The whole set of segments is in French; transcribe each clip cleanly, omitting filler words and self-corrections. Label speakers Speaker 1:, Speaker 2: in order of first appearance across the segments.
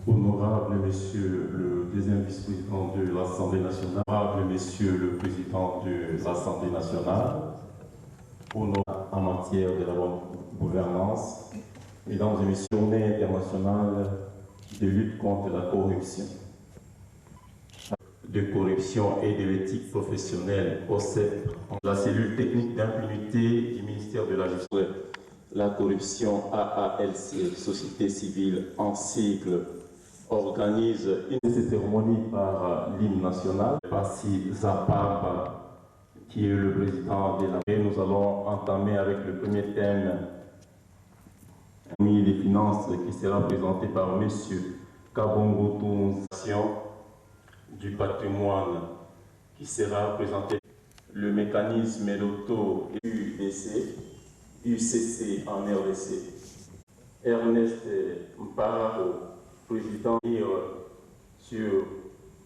Speaker 1: Honorable Monsieur le deuxième vice-président de l'Assemblée nationale, honorable Monsieur le président de l'Assemblée nationale, honorable en matière de la bonne gouvernance, mesdames et messieurs, journée internationale de lutte contre la corruption, et de l'éthique professionnelle, OCEP, la cellule technique d'impunité du ministère de la Justice, la corruption AALC, Société civile en sigle, organise une cérémonie par l'hymne national, Passi Zapab, qui est le président de la... Nous allons entamer avec le premier thème, des finances, qui sera présenté par M. Kabongo Tounzation du patrimoine, qui sera présenté le mécanisme d'auto UCC en RDC. Ernest Mpararo, président, sur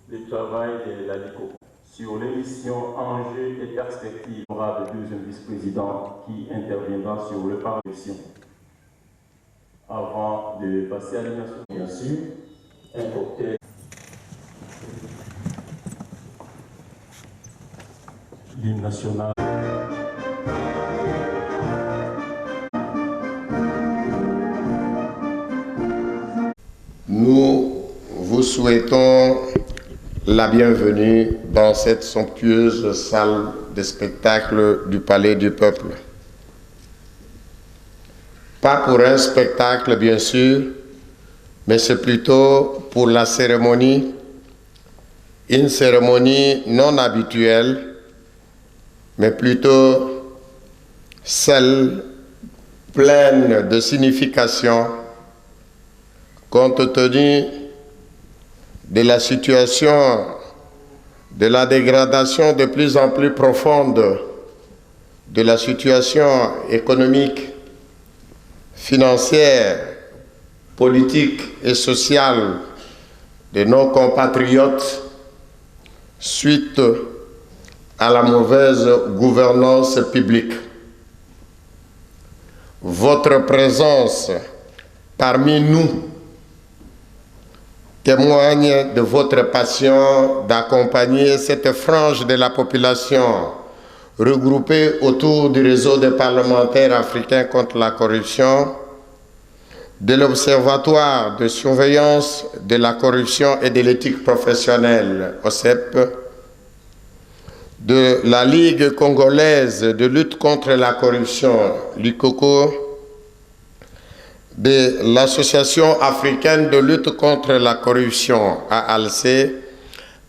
Speaker 1: le travail de la DICO, sur l'émission Enjeux et perspectives, honorable deuxième vice-président qui interviendra sur le plan d'élection. Avant de passer à l'émission, bien sûr, un cocktail. L'hymne national.
Speaker 2: Nous vous souhaitons la bienvenue dans cette somptueuse salle de spectacle du Palais du Peuple. Pas pour un spectacle, bien sûr, mais c'est plutôt pour la cérémonie, une cérémonie non habituelle, mais plutôt celle pleine de signification, compte tenu de la situation, de la dégradation de plus en plus profonde de la situation économique, financière, politique et sociale de nos compatriotes suite à la mauvaise gouvernance publique. Votre présence parmi nous témoigne de votre passion d'accompagner cette frange de la population regroupée autour du réseau des parlementaires africains contre la corruption, de l'Observatoire de surveillance de la corruption et de l'éthique professionnelle, OCEP, de la Ligue congolaise de lutte contre la corruption, l'UCOCO, de l'Association africaine de lutte contre la corruption, AALC,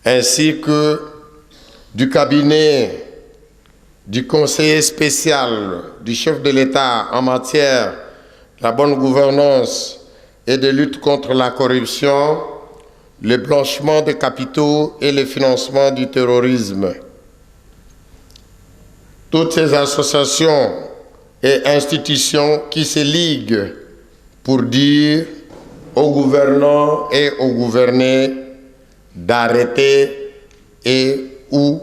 Speaker 2: ainsi que du cabinet du conseiller spécial du chef de l'État en matière de la bonne gouvernance et de lutte contre la corruption, le blanchiment de capitaux et le financement du terrorisme. Toutes ces associations et institutions qui se liguent pour dire aux gouvernants et aux gouvernés d'arrêter et ou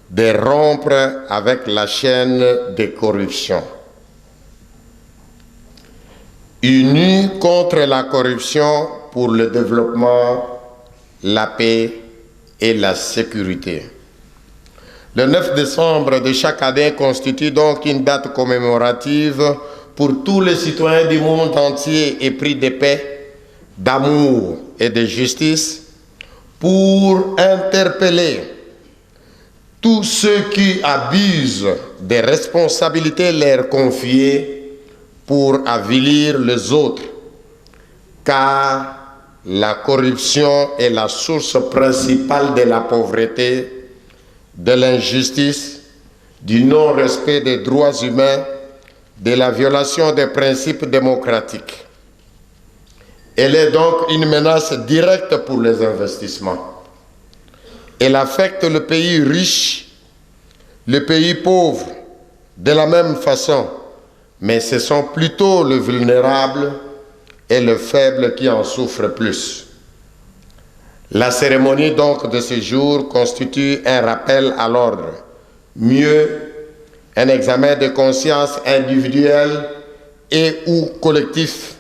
Speaker 2: de rompre avec la chaîne de corruption. Unis contre la corruption pour le développement, la paix et la sécurité. Le 9 décembre de chaque année constitue donc une date commémorative pour tous les citoyens du monde entier épris de paix, d'amour et de justice, pour interpeller tous ceux qui abusent des responsabilités leur confiées pour avilir les autres, car la corruption est la source principale de la pauvreté, de l'injustice, du non-respect des droits humains, de la violation des principes démocratiques. Elle est donc une menace directe pour les investissements. Elle affecte le pays riche, le pays pauvre, de la même façon, mais ce sont plutôt les vulnérables et les faibles qui en souffrent plus. La cérémonie donc de ce jour constitue un rappel à l'ordre, mieux un examen de conscience individuel et ou collectif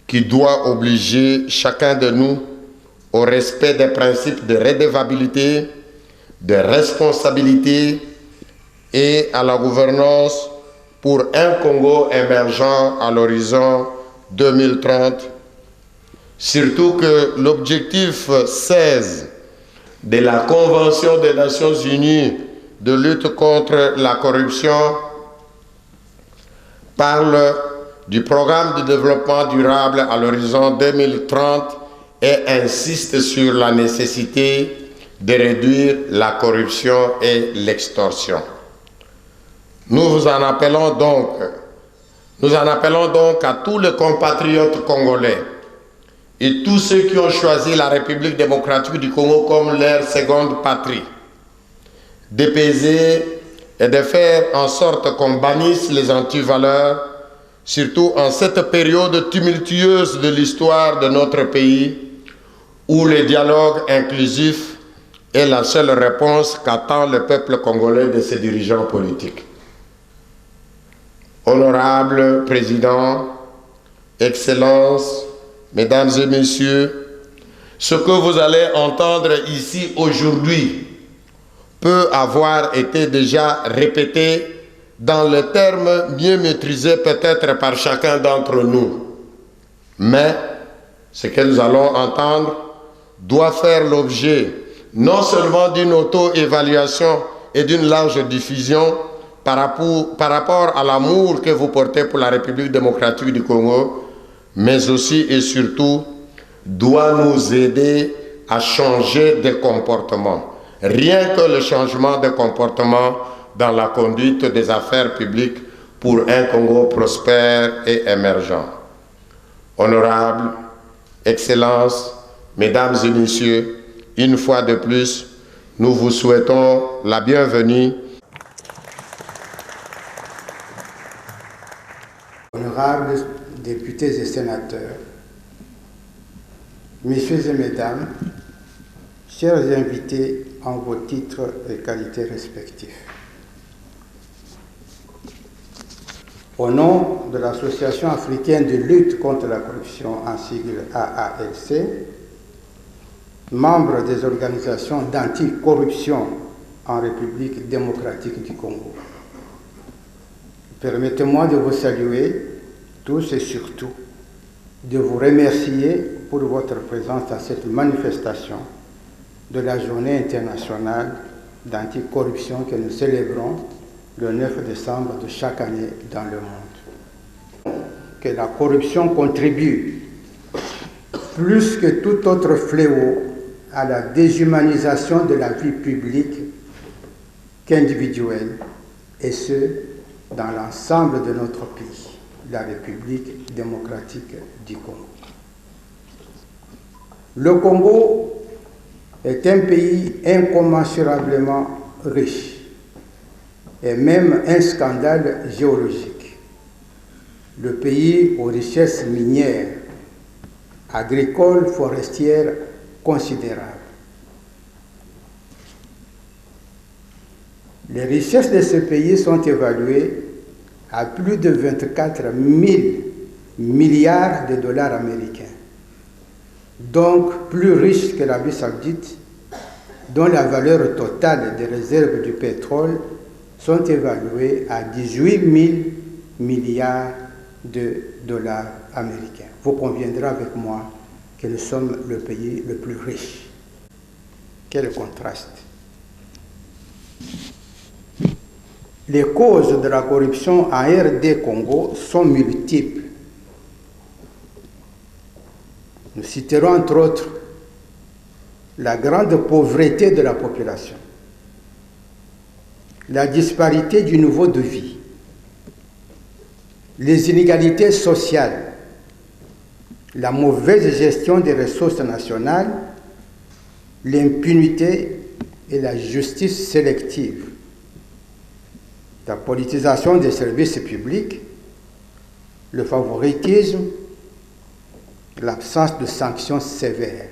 Speaker 2: qui doit obliger chacun de nous au respect des principes de redevabilité, de responsabilité et à la gouvernance pour un Congo émergent à l'horizon 2030. Surtout que l'objectif 16 de la Convention des Nations Unies de lutte contre la corruption parle du programme de développement durable à l'horizon 2030 et insiste sur la nécessité de réduire la corruption et l'extorsion. Nous en appelons donc à tous les compatriotes congolais et tous ceux qui ont choisi la République démocratique du Congo comme leur seconde patrie, d'apaiser et de faire en sorte qu'on bannisse les antivaleurs, surtout en cette période tumultueuse de l'histoire de notre pays, où le dialogue inclusif est la seule réponse qu'attend le peuple congolais de ses dirigeants politiques. Honorable Président, Excellences, Mesdames et Messieurs, ce que vous allez entendre ici aujourd'hui peut avoir été déjà répété dans les termes mieux maîtrisés peut-être par chacun d'entre nous. Mais ce que nous allons entendre doit faire l'objet non seulement d'une auto-évaluation et d'une large diffusion par rapport à l'amour que vous portez pour la République démocratique du Congo, mais aussi et surtout doit nous aider à changer de comportement. Rien que le changement de comportement dans la conduite des affaires publiques pour un Congo prospère et émergent. Honorables, Excellences, Mesdames et Messieurs, une fois de plus, nous vous souhaitons la bienvenue.
Speaker 3: Honorables députés et sénateurs, Messieurs et Mesdames, chers invités en vos titres et qualités respectifs. Au nom de l'Association africaine de lutte contre la corruption, en sigle AALC, membre des organisations d'anticorruption en République démocratique du Congo, permettez-moi de vous saluer tous et surtout de vous remercier pour votre présence à cette manifestation de la Journée internationale d'anticorruption que nous célébrons le 9 décembre de chaque année dans le monde. que la corruption contribue, plus que tout autre fléau, à la déshumanisation de la vie publique qu'individuelle, et ce, dans l'ensemble de notre pays, la République démocratique du Congo. Le Congo est un pays incommensurablement riche et même un scandale géologique. Le pays aux richesses minières, agricoles, forestières considérables. Les richesses de ce pays sont évaluées à plus de 24 000 milliards de dollars américains, donc plus riche que l'Arabie Saoudite, dont la valeur totale des réserves du pétrole sont évaluées à 18 000 milliards de dollars américains. Vous conviendrez avec moi que nous sommes le pays le plus riche. Quel contraste! Les causes de la corruption en RD Congo sont multiples. Nous citerons entre autres la grande pauvreté de la population, la disparité du niveau de vie, les inégalités sociales, la mauvaise gestion des ressources nationales, l'impunité et la justice sélective, la politisation des services publics, le favoritisme, l'absence de sanctions sévères.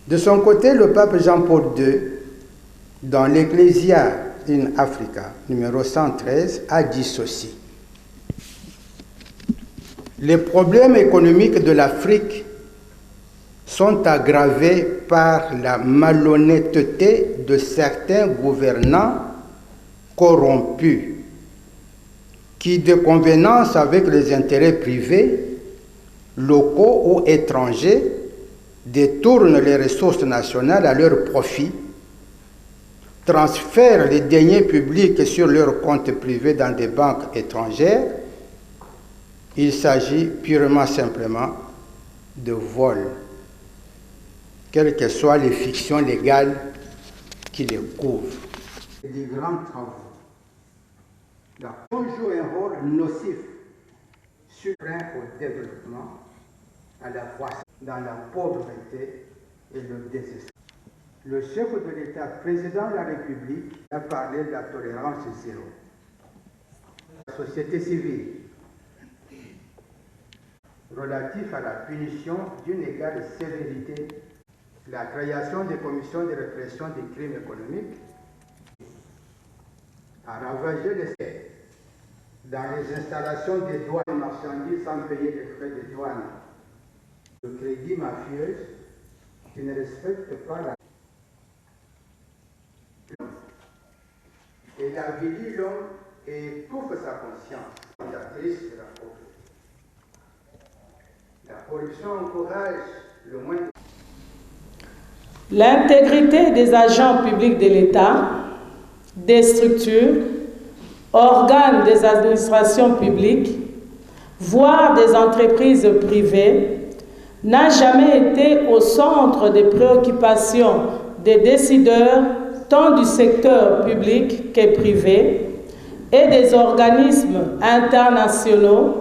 Speaker 3: De son côté, le pape Jean-Paul II, dans l'Ecclesia in Africa, numéro 113, a dit ceci. Les problèmes économiques de l'Afrique sont aggravés par la malhonnêteté de certains gouvernants corrompus qui, de convenance avec les intérêts privés, locaux ou étrangers, détournent les ressources nationales à leur profit, transfèrent les deniers publics sur leurs comptes privés dans des banques étrangères. Il s'agit purement simplement de vol, quelles que soient les fictions légales qui les couvrent. Des grands travaux. La corruption joue un rôle nocif suprême au développement, à la croissance, dans la pauvreté et le désespoir. Le chef de l'État, président de la République, a parlé de la tolérance zéro. La société civile, relatif à la punition d'une égale sévérité, la création des commissions de répression des crimes économiques, a ravagé les terres dans les installations des douanes de marchandises sans payer les frais de douane, le crédit mafieux qui ne respecte pas la et avilit l'homme et étouffe sa conscience. De la corruption encourage le moins.
Speaker 4: L'intégrité des agents publics de l'État, des structures, organes des administrations publiques, voire des entreprises privées, n'a jamais été au centre des préoccupations des décideurs tant du secteur public que privé et des organismes internationaux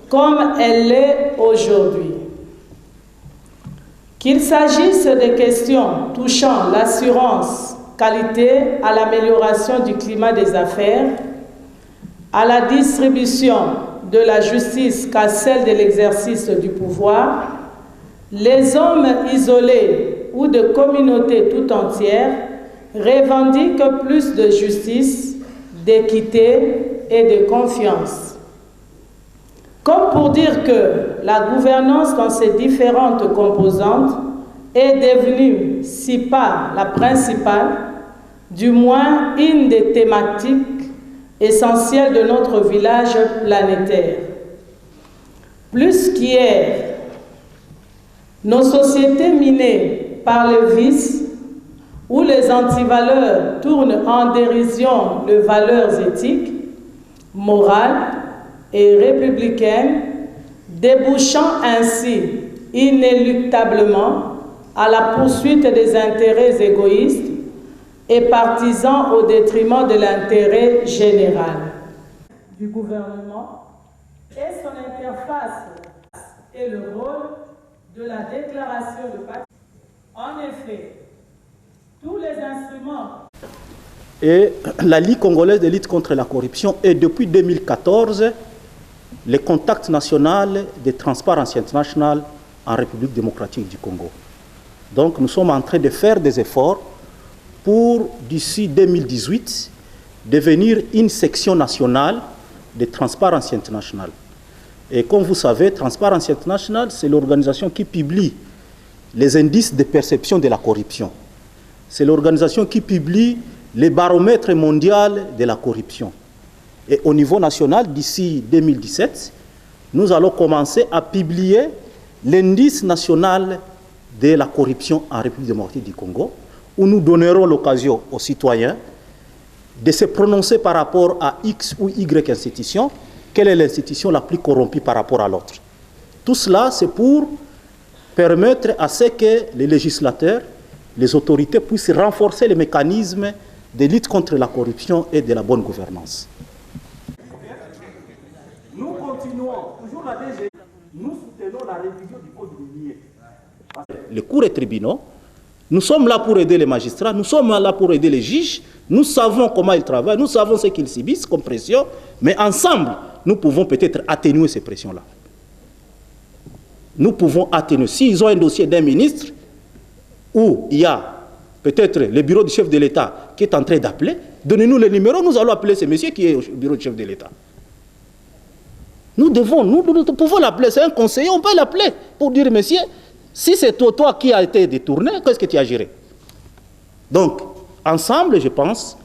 Speaker 4: comme elle l'est aujourd'hui. Qu'il s'agisse des questions touchant l'assurance qualité à l'amélioration du climat des affaires, à la distribution de la justice qu'à celle de l'exercice du pouvoir, les hommes isolés ou de communautés tout entières revendiquent plus de justice, d'équité et de confiance. Comme pour dire que la gouvernance dans ses différentes composantes est devenue, si pas la principale, du moins une des thématiques essentielles de notre village planétaire. Plus qu'hier, nos sociétés minées par le vice, où les antivaleurs tournent en dérision de valeurs éthiques, morales et républicaine, débouchant ainsi inéluctablement à la poursuite des intérêts égoïstes et partisans au détriment de l'intérêt général du gouvernement et son interface et le rôle de la déclaration de patrimoine. En effet, tous les instruments
Speaker 5: et la Ligue congolaise de lutte contre la corruption est depuis 2014 le contact national de Transparency International en République démocratique du Congo. Donc nous sommes en train de faire des efforts pour, d'ici 2018, devenir une section nationale de Transparency International. Et comme vous savez, Transparency International, c'est l'organisation qui publie les indices de perception de la corruption. C'est l'organisation qui publie les baromètres mondiaux de la corruption. Et au niveau national, d'ici 2017, nous allons commencer à publier l'indice national de la corruption en République démocratique du Congo, où nous donnerons l'occasion aux citoyens de se prononcer par rapport à X ou Y institution, quelle est l'institution la plus corrompue par rapport à l'autre. Tout cela, c'est pour permettre à ce que les législateurs, les autorités puissent renforcer les mécanismes de lutte contre la corruption et de la bonne gouvernance. Nous continuons, toujours la DG, nous soutenons la révision du code minier. Les cours et tribunaux, nous sommes là pour aider les magistrats, nous sommes là pour aider les juges, nous savons comment ils travaillent, nous savons ce qu'ils subissent comme pression, mais ensemble, nous pouvons peut-être atténuer ces pressions-là. Nous pouvons atténuer. S'ils ont un dossier d'un ministre où il y a peut-être le bureau du chef de l'État qui est en train d'appeler, donnez-nous le numéro, nous allons appeler ce monsieur qui est au bureau du chef de l'État. Nous pouvons l'appeler, c'est un conseiller, on peut l'appeler pour dire, monsieur, si c'est toi qui as été détourné, qu'est-ce que tu as géré? Donc, ensemble, je pense,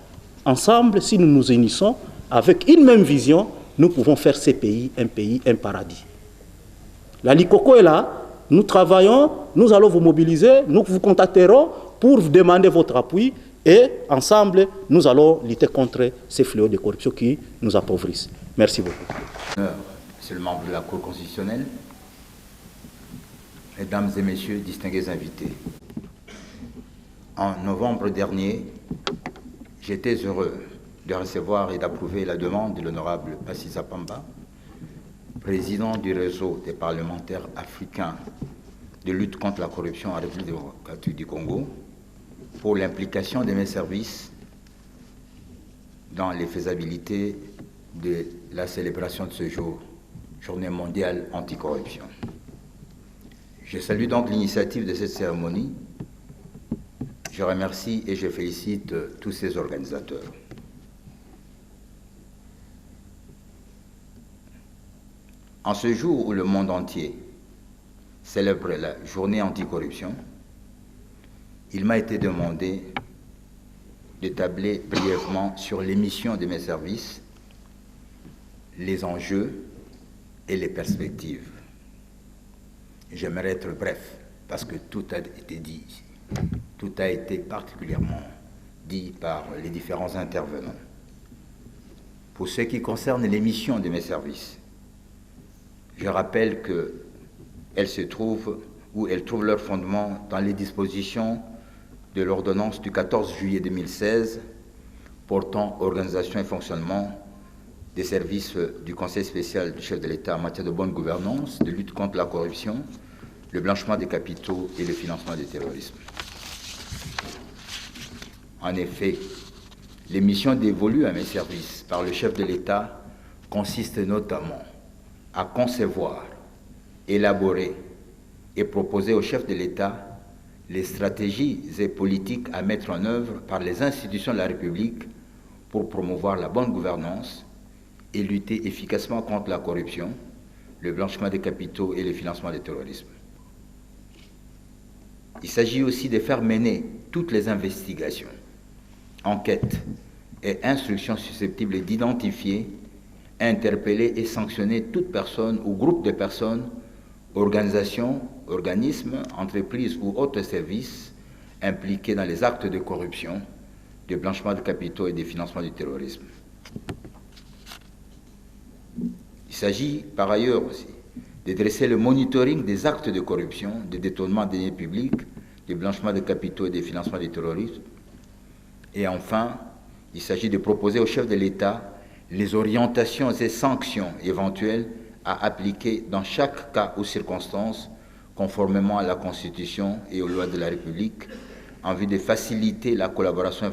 Speaker 5: ensemble, si nous nous unissons avec une même vision, nous pouvons faire ce pays, un paradis. La LICOCO est là, nous travaillons, nous allons vous mobiliser, nous vous contacterons pour vous demander votre appui et ensemble, nous allons lutter contre ces fléaux de corruption qui nous appauvrissent. Merci beaucoup.
Speaker 6: Monsieur le membre de la Cour constitutionnelle, Mesdames et Messieurs, distingués invités, en novembre dernier, j'étais heureux de recevoir et d'approuver la demande de l'honorable Passisa Pamba, président du réseau des parlementaires africains de lutte contre la corruption en République démocratique du Congo, pour l'implication de mes services dans les faisabilités de la célébration de ce jour, Journée mondiale anticorruption. Je salue donc l'initiative de cette cérémonie. Je remercie et je félicite tous ses organisateurs. En ce jour où le monde entier célèbre la journée anticorruption, il m'a été demandé de tabler brièvement sur les missions de mes services, les enjeux et les perspectives. J'aimerais être bref, parce que tout a été dit ici. Tout a été particulièrement dit par les différents intervenants. Pour ce qui concerne les missions de mes services, je rappelle qu'elles se trouvent, ou elles trouvent leur fondement dans les dispositions de l'ordonnance du 14 juillet 2016 portant organisation et fonctionnement des services du Conseil spécial du chef de l'État en matière de bonne gouvernance, de lutte contre la corruption, le blanchiment des capitaux et le financement du terrorisme. En effet, les missions dévolues à mes services par le chef de l'État consistent notamment à concevoir, élaborer et proposer au chef de l'État les stratégies et politiques à mettre en œuvre par les institutions de la République pour promouvoir la bonne gouvernance et lutter efficacement contre la corruption, le blanchiment des capitaux et le financement du terrorisme. Il s'agit aussi de faire mener toutes les investigations, enquêtes et instructions susceptibles d'identifier, interpeller et sanctionner toute personne ou groupe de personnes, organisations, organismes, entreprises ou autres services impliqués dans les actes de corruption, de blanchiment de capitaux et de financement du terrorisme. Il s'agit par ailleurs aussi de dresser le monitoring des actes de corruption, de détournement des deniers publics, de blanchiment de capitaux et de financement du terrorisme. Et enfin, il s'agit de proposer au chef de l'État les orientations et sanctions éventuelles à appliquer dans chaque cas ou circonstance, conformément à la Constitution et aux lois de la République, en vue de faciliter la collaboration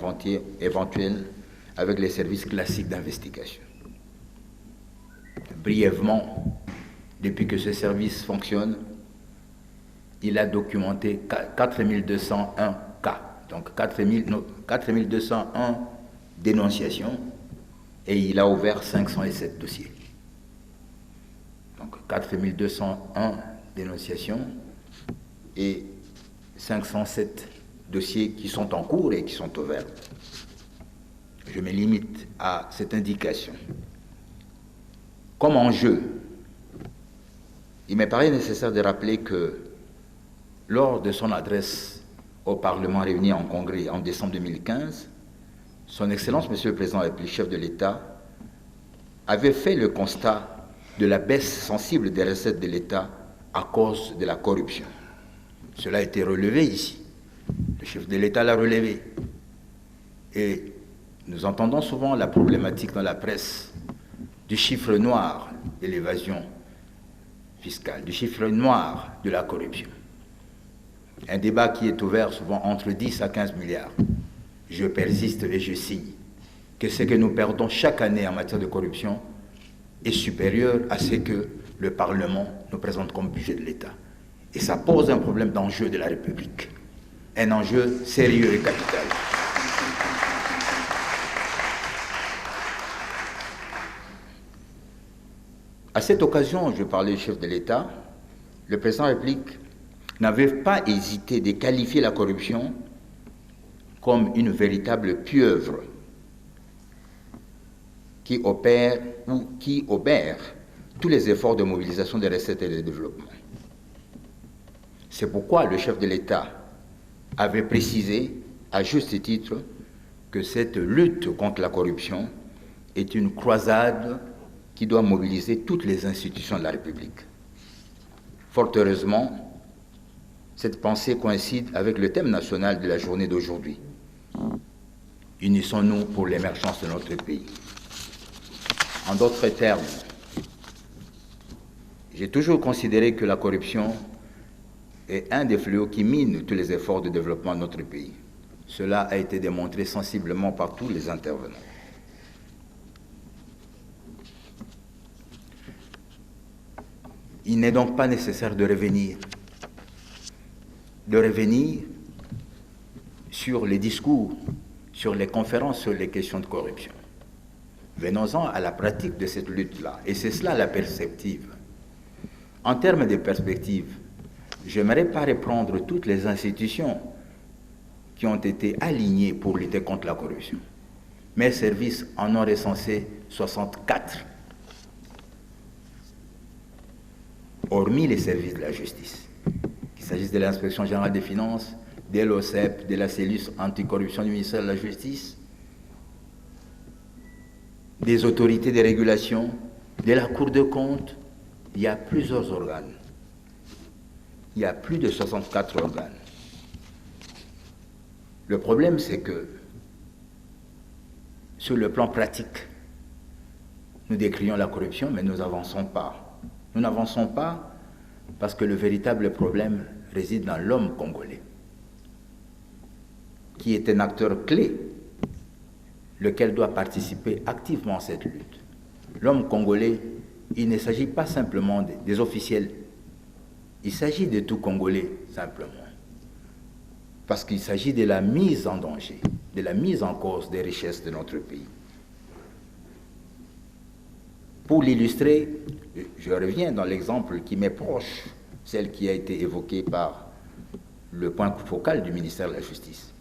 Speaker 6: éventuelle avec les services classiques d'investigation. Brièvement, depuis que ce service fonctionne, il a documenté 4201 cas, donc 4201 dénonciations, et il a ouvert 507 dossiers. Donc 4201 dénonciations et 507 dossiers qui sont en cours et qui sont ouverts. Je me limite à cette indication. Comme enjeu, il me paraît nécessaire de rappeler que lors de son adresse au Parlement réuni en Congrès en décembre 2015, Son Excellence, Monsieur le Président de la République, chef de l'État, avait fait le constat de la baisse sensible des recettes de l'État à cause de la corruption. Cela a été relevé ici. Le chef de l'État l'a relevé. Et nous entendons souvent la problématique dans la presse du chiffre noir de l'évasion fiscale, du chiffre noir de la corruption. Un débat qui est ouvert souvent entre 10 à 15 milliards. Je persiste et je signe que ce que nous perdons chaque année en matière de corruption est supérieur à ce que le Parlement nous présente comme budget de l'État. Et ça pose un problème d'enjeu de la République, un enjeu sérieux et capital. À cette occasion, je parlais du chef de l'État, le président de la République n'avait pas hésité de qualifier la corruption comme une véritable pieuvre qui opère ou qui obère tous les efforts de mobilisation des recettes et de développement. C'est pourquoi le chef de l'État avait précisé, à juste titre, que cette lutte contre la corruption est une croisade qui doit mobiliser toutes les institutions de la République. Fort heureusement, cette pensée coïncide avec le thème national de la journée d'aujourd'hui. Unissons-nous pour l'émergence de notre pays. En d'autres termes, j'ai toujours considéré que la corruption est un des fléaux qui mine tous les efforts de développement de notre pays. Cela a été démontré sensiblement par tous les intervenants. Il n'est donc pas nécessaire de revenir sur les discours, sur les conférences sur les questions de corruption. Venons-en à la pratique de cette lutte-là, et c'est cela la perspective. En termes de perspective, je n'aimerais pas reprendre toutes les institutions qui ont été alignées pour lutter contre la corruption. Mes services en ont recensé 64, hormis les services de la justice, qu'il s'agisse de l'inspection générale des finances, de l'OCEP, de la cellule anticorruption du ministère de la Justice, des autorités de régulation, de la Cour de comptes. Il y a plusieurs organes. Il y a plus de 64 organes. Le problème, c'est que, sur le plan pratique, nous décrions la corruption, mais nous n'avançons pas. Nous n'avançons pas parce que le véritable problème réside dans l'homme congolais, qui est un acteur clé, lequel doit participer activement à cette lutte. L'homme congolais, il ne s'agit pas simplement des officiels, il s'agit de tout Congolais, simplement. Parce qu'il s'agit de la mise en danger, de la mise en cause des richesses de notre pays. Pour l'illustrer, je reviens dans l'exemple qui m'est proche, celle qui a été évoquée par le point focal du ministère de la Justice,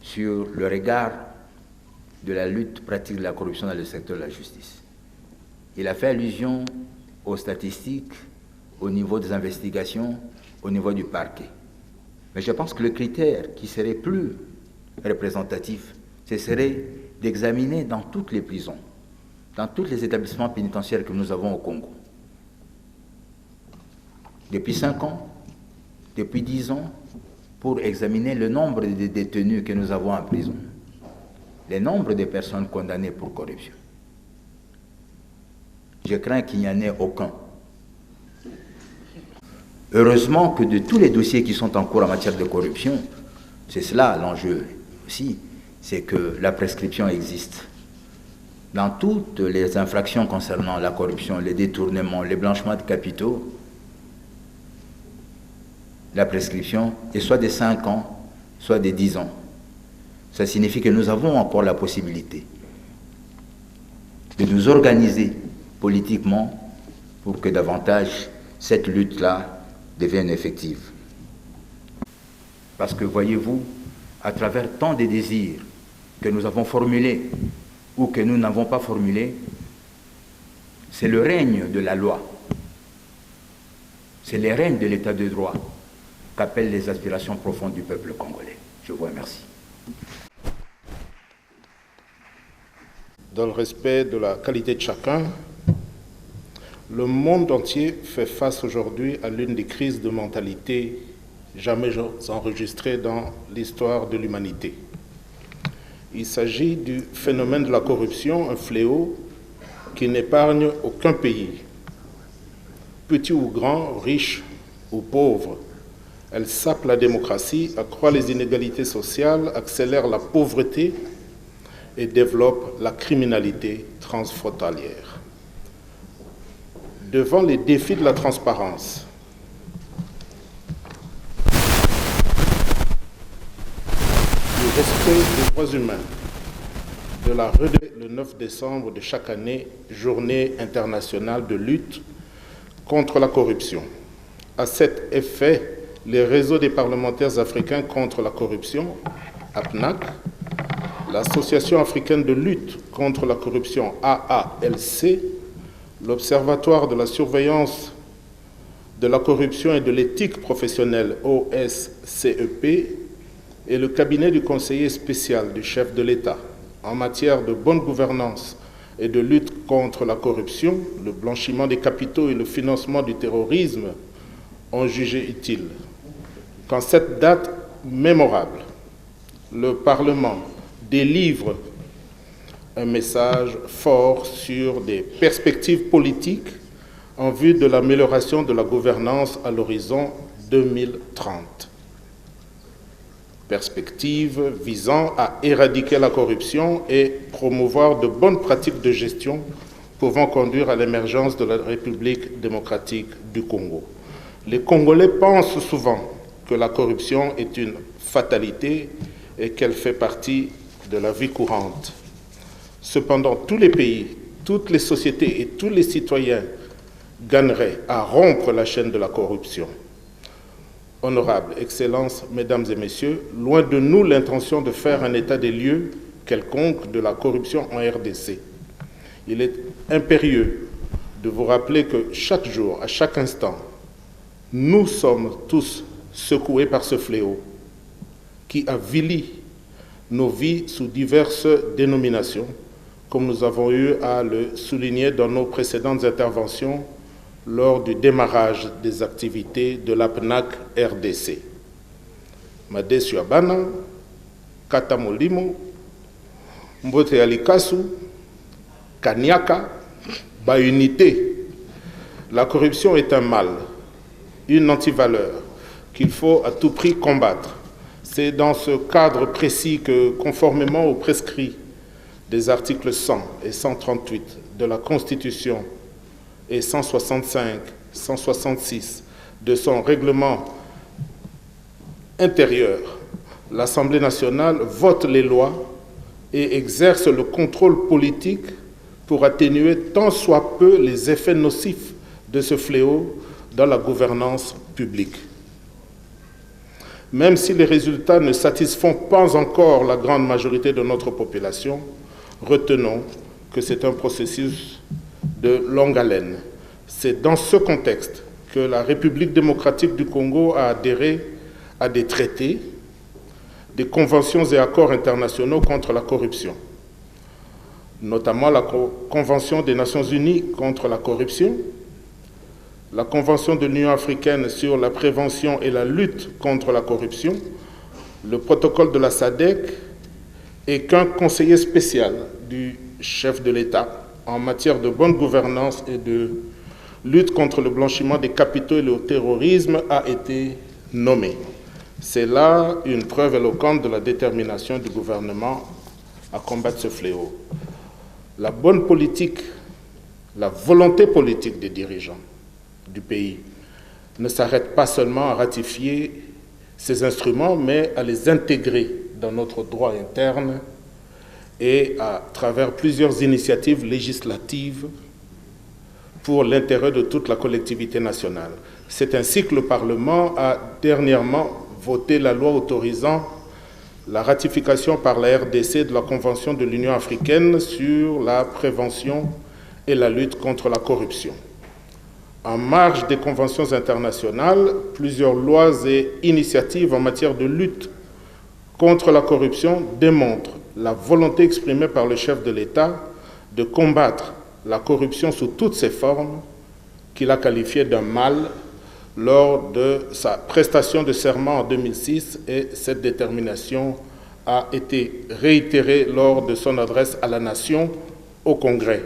Speaker 6: sur le regard de la lutte pratique de la corruption dans le secteur de la justice. Il a fait allusion aux statistiques, au niveau des investigations, au niveau du parquet. Mais je pense que le critère qui serait plus représentatif, ce serait d'examiner dans toutes les prisons dans tous les établissements pénitentiaires que nous avons au Congo. Depuis 5 ans, depuis 10 ans, pour examiner le nombre de détenus que nous avons en prison, le nombre de personnes condamnées pour corruption. Je crains qu'il n'y en ait aucun. Heureusement que de tous les dossiers qui sont en cours en matière de corruption, c'est cela l'enjeu aussi, c'est que la prescription existe. Dans toutes les infractions concernant la corruption, les détournements, les blanchiments de capitaux, la prescription est soit de 5 ans, soit de 10 ans. Ça signifie que nous avons encore la possibilité de nous organiser politiquement pour que davantage cette lutte-là devienne effective. Parce que voyez-vous, à travers tant de désirs que nous avons formulés ou que nous n'avons pas formulés, c'est le règne de la loi, c'est le règne de l'état de droit qu'appellent les aspirations profondes du peuple congolais. Je vous remercie.
Speaker 7: Dans le respect de la qualité de chacun, le monde entier fait face aujourd'hui à l'une des crises de mentalité jamais enregistrées dans l'histoire de l'humanité. Il s'agit du phénomène de la corruption, un fléau qui n'épargne aucun pays. Petit ou grand, riche ou pauvre, elle sape la démocratie, accroît les inégalités sociales, accélère la pauvreté et développe la criminalité transfrontalière. Devant les défis de la transparence, du respect des droits humains, de la le 9 décembre de chaque année, journée internationale de lutte contre la corruption. À cet effet, les réseaux des parlementaires africains contre la corruption, APNAC, l'Association africaine de lutte contre la corruption, AALC, l'Observatoire de la surveillance de la corruption et de l'éthique professionnelle, OSCEP, et le cabinet du conseiller spécial du chef de l'État en matière de bonne gouvernance et de lutte contre la corruption, le blanchiment des capitaux et le financement du terrorisme ont jugé utile qu'en cette date mémorable, le Parlement délivre un message fort sur des perspectives politiques en vue de l'amélioration de la gouvernance à l'horizon 2030. Perspectives visant à éradiquer la corruption et promouvoir de bonnes pratiques de gestion pouvant conduire à l'émergence de la République démocratique du Congo. Les Congolais pensent souvent que la corruption est une fatalité et qu'elle fait partie de la vie courante. Cependant, tous les pays, toutes les sociétés et tous les citoyens gagneraient à rompre la chaîne de la corruption. Honorables, Excellences, Mesdames et Messieurs, loin de nous l'intention de faire un état des lieux quelconque de la corruption en RDC. Il est impérieux de vous rappeler que chaque jour, à chaque instant, nous sommes tous secoués par ce fléau qui avilit nos vies sous diverses dénominations, comme nous avons eu à le souligner dans nos précédentes interventions lors du démarrage des activités de l'APNAC RDC. Madesu Abana, Katamolimo, Mbote Alikasu, Kanyaka, Baunité. La corruption est un mal, une antivaleur qu'il faut à tout prix combattre. C'est dans ce cadre précis que, conformément aux prescrits des articles 100 et 138 de la Constitution et 165, 166 de son règlement intérieur, l'Assemblée nationale vote les lois et exerce le contrôle politique pour atténuer tant soit peu les effets nocifs de ce fléau dans la gouvernance publique. Même si les résultats ne satisfont pas encore la grande majorité de notre population, retenons que c'est un processus de longue haleine. C'est dans ce contexte que la République démocratique du Congo a adhéré à des traités, des conventions et accords internationaux contre la corruption. notamment la Convention des Nations Unies contre la corruption, la Convention de l'Union africaine sur la prévention et la lutte contre la corruption, le protocole de la SADC, et qu'un conseiller spécial du chef de l'État en matière de bonne gouvernance et de lutte contre le blanchiment des capitaux et le terrorisme a été nommé. C'est là une preuve éloquente de la détermination du gouvernement à combattre ce fléau. La bonne politique, la volonté politique des dirigeants du pays ne s'arrête pas seulement à ratifier ces instruments, mais à les intégrer dans notre droit interne et à travers plusieurs initiatives législatives pour l'intérêt de toute la collectivité nationale. C'est ainsi que le Parlement a dernièrement voté la loi autorisant la ratification par la RDC de la Convention de l'Union africaine sur la prévention et la lutte contre la corruption. En marge des conventions internationales, plusieurs lois et initiatives en matière de lutte contre la corruption démontrent la volonté exprimée par le chef de l'État de combattre la corruption sous toutes ses formes, qu'il a qualifiée d'un mal lors de sa prestation de serment en 2006, et cette détermination a été réitérée lors de son adresse à la nation au Congrès.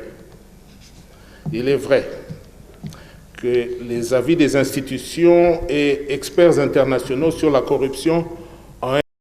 Speaker 7: Il est vrai que les avis des institutions et experts internationaux sur la corruption